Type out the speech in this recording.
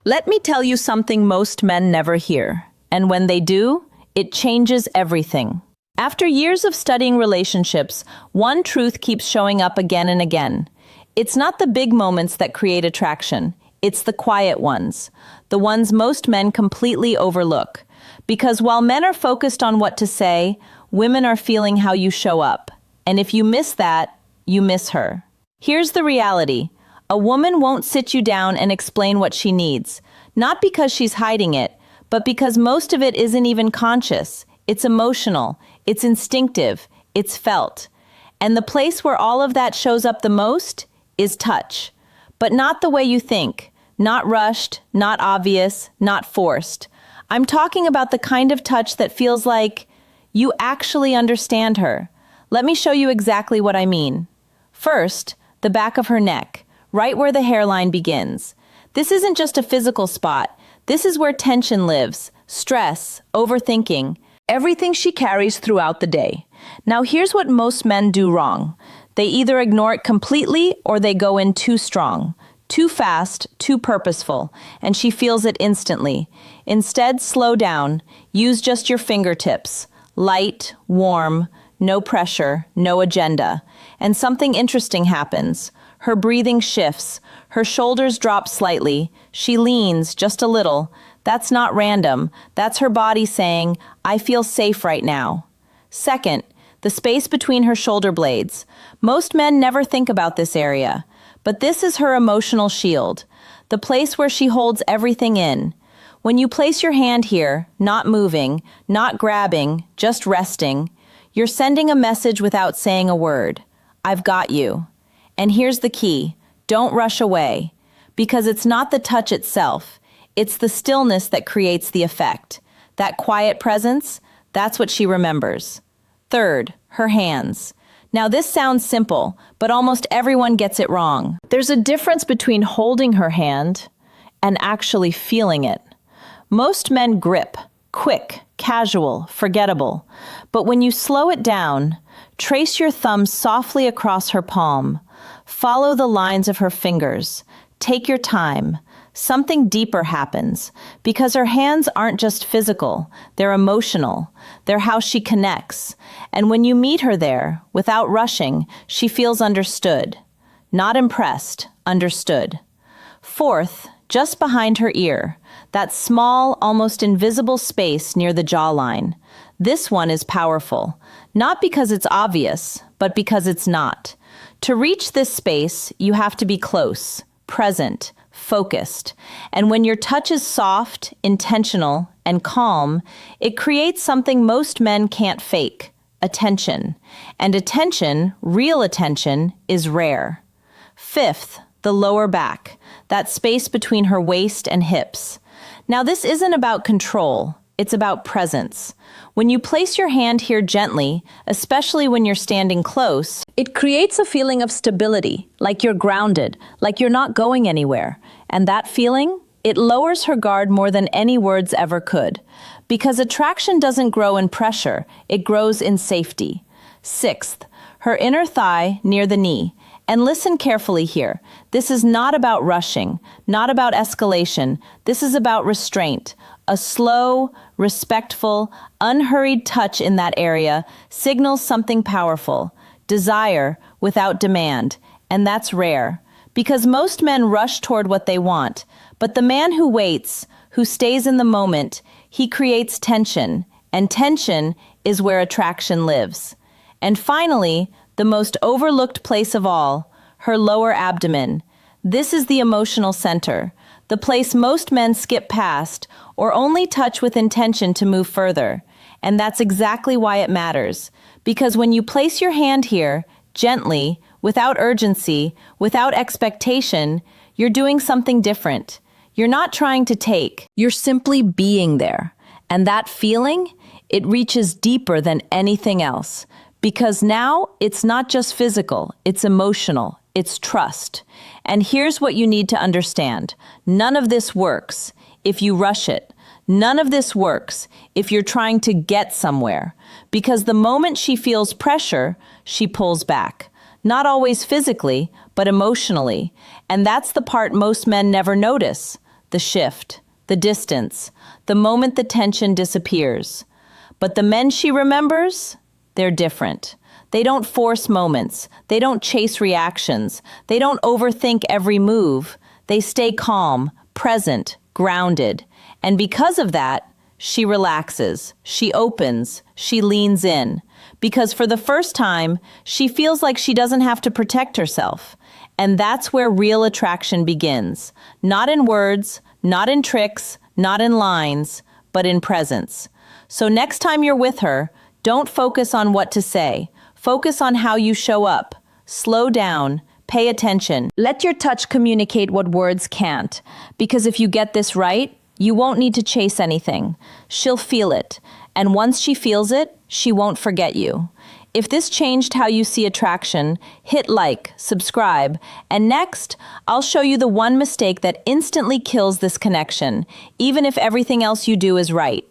Let me tell you something most men never hear, and when they do, it changes everything. After years of studying relationships, one truth keeps showing up again and again. It's not the big moments that create attraction, it's the quiet ones, the ones most men completely overlook. Because while men are focused on what to say, women are feeling how you show up. And if you miss that, you miss her. Here's the reality. A woman won't sit you down and explain what she needs, not because she's hiding it, but because most of it isn't even conscious. It's emotional, it's instinctive, it's felt. And the place where all of that shows up the most is touch. But not the way you think, not rushed, not obvious, not forced. I'm talking about the kind of touch that feels like you actually understand her. Let me show you exactly what I mean. First, the back of her neck, right where the hairline begins. This isn't just a physical spot. This is where tension lives, stress, overthinking, everything she carries throughout the day. Now here's what most men do wrong. They either ignore it completely or they go in too strong, too fast, too purposeful, and she feels it instantly. Instead, slow down. Use just your fingertips. Light, warm, no pressure, no agenda. And something interesting happens. Her breathing shifts. Her shoulders drop slightly. She leans just a little. That's not random. That's her body saying, I feel safe right now. Second, the space between her shoulder blades. Most men never think about this area, but this is her emotional shield, the place where she holds everything in. When you place your hand here, not moving, not grabbing, just resting, you're sending a message without saying a word. I've got you. And here's the key. Don't rush away, because it's not the touch itself. It's the stillness that creates the effect. That quiet presence, that's what she remembers. Third, her hands. Now this sounds simple, but almost everyone gets it wrong. There's a difference between holding her hand and actually feeling it. Most men grip, quick, casual, forgettable. But when you slow it down, trace your thumb softly across her palm. Follow the lines of her fingers. Take your time. Something deeper happens, because her hands aren't just physical, they're emotional. They're how she connects. And when you meet her there, without rushing, she feels understood. Not impressed, understood. Fourth, just behind her ear, that small, almost invisible space near the jawline. This one is powerful, not because it's obvious, but because it's not. To reach this space, you have to be close, present, focused. And when your touch is soft, intentional, and calm, it creates something most men can't fake: attention. And attention, real attention, is rare. Fifth, the lower back, that space between her waist and hips. Now this isn't about control, it's about presence. When you place your hand here gently, especially when you're standing close, it creates a feeling of stability, like you're grounded, like you're not going anywhere. And that feeling, it lowers her guard more than any words ever could. Because attraction doesn't grow in pressure, it grows in safety. Sixth, her inner thigh near the knee. And listen carefully here. This is not about rushing, not about escalation. This is about restraint. A slow, respectful, unhurried touch in that area signals something powerful: desire without demand. And that's rare, because most men rush toward what they want. But the man who waits, who stays in the moment, he creates tension. And tension is where attraction lives. And finally, the most overlooked place of all, her lower abdomen. This is the emotional center, the place most men skip past or only touch with intention to move further. And that's exactly why it matters. Because when you place your hand here, gently, without urgency, without expectation, you're doing something different. You're not trying to take, you're simply being there. And that feeling, it reaches deeper than anything else. Because now it's not just physical, it's emotional, it's trust. And here's what you need to understand. None of this works if you rush it. None of this works if you're trying to get somewhere. Because the moment she feels pressure, she pulls back. Not always physically, but emotionally. And that's the part most men never notice. the shift, the distance, the moment the tension disappears. But the men she remembers, they're different. They don't force moments. They don't chase reactions. They don't overthink every move. They stay calm, present, grounded. And because of that, she relaxes, she opens, she leans in. Because for the first time, she feels like she doesn't have to protect herself. And that's where real attraction begins. Not in words, not in tricks, not in lines, but in presence. So next time you're with her, don't focus on what to say. Focus on how you show up. Slow down. Pay attention. Let your touch communicate what words can't. Because if you get this right, you won't need to chase anything. She'll feel it. And once she feels it, she won't forget you. If this changed how you see attraction, hit like, subscribe, and next, I'll show you the one mistake that instantly kills this connection, even if everything else you do is right.